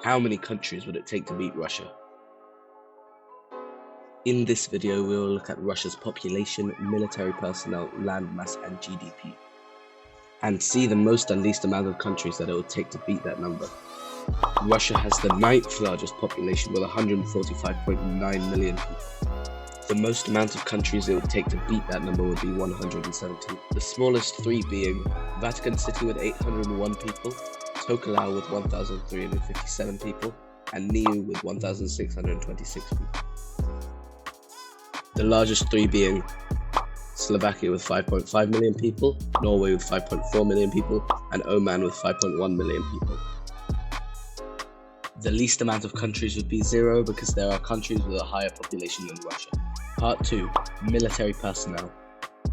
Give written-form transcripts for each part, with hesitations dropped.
How many countries would it take to beat Russia? In this video, we will look at Russia's population, military personnel, landmass, and GDP, and see the most and least amount of countries that it would take to beat that number. Russia has the 9th largest population with 145.9 million people. The most amount of countries it would take to beat that number would be 117. The smallest three being Vatican City with 801 people, Tokelau with 1,357 people, and Niu with 1,626 people. The largest three being Slovakia with 5.5 million people, Norway with 5.4 million people, and Oman with 5.1 million people. The least amount of countries would be 0 because there are countries with a higher population than Russia. Part 2. Military personnel.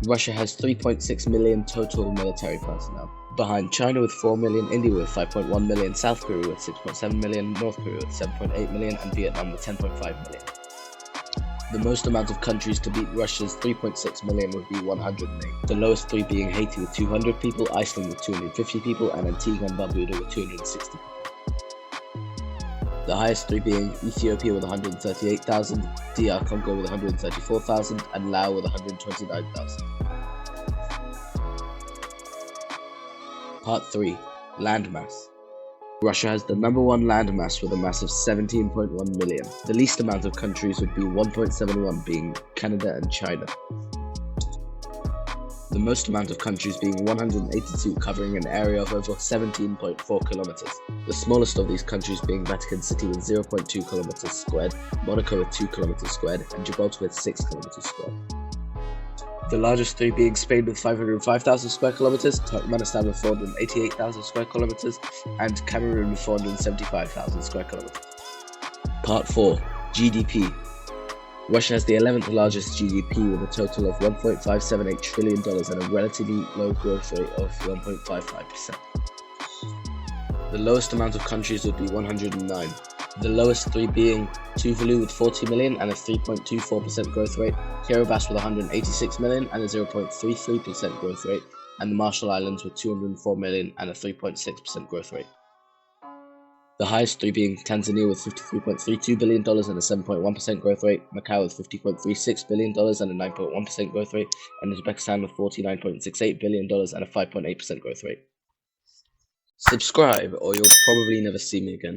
Russia has 3.6 million total military personnel, behind China with 4 million, India with 5.1 million, South Korea with 6.7 million, North Korea with 7.8 million, and Vietnam with 10.5 million. The most amount of countries to beat Russia's 3.6 million would be 108, the lowest three being Haiti with 200 people, Iceland with 250 people, and Antigua and Barbuda with 260 people. The highest three being Ethiopia with 138,000, DR Congo with 134,000, and Laos with 129,000. Part 3. Landmass. Russia has the number 1 landmass with a mass of 17.1 million. The least amount of countries would be 1.71, being Canada and China. The most amount of countries being 182, covering an area of over 17.4 kilometers. The smallest of these countries being Vatican City with 0.2 kilometers squared, Monaco with 2 kilometers squared, and Gibraltar with 6 kilometers squared. The largest three being Spain with 505,000 square kilometers, Turkmenistan with 488,000 square kilometers, and Cameroon with 475,000 square kilometers. Part 4. GDP. Russia has the 11th largest GDP with a total of $1.578 trillion and a relatively low growth rate of 1.55%. The lowest amount of countries would be 109, the lowest three being Tuvalu with 40 million and a 3.24% growth rate, Kiribati with 186 million and a 0.33% growth rate, and the Marshall Islands with 204 million and a 3.6% growth rate. The highest three being Tanzania with $53.32 billion and a 7.1% growth rate, Macau with $50.36 billion and a 9.1% growth rate, and Uzbekistan with $49.68 billion and a 5.8% growth rate. Subscribe or you'll probably never see me again.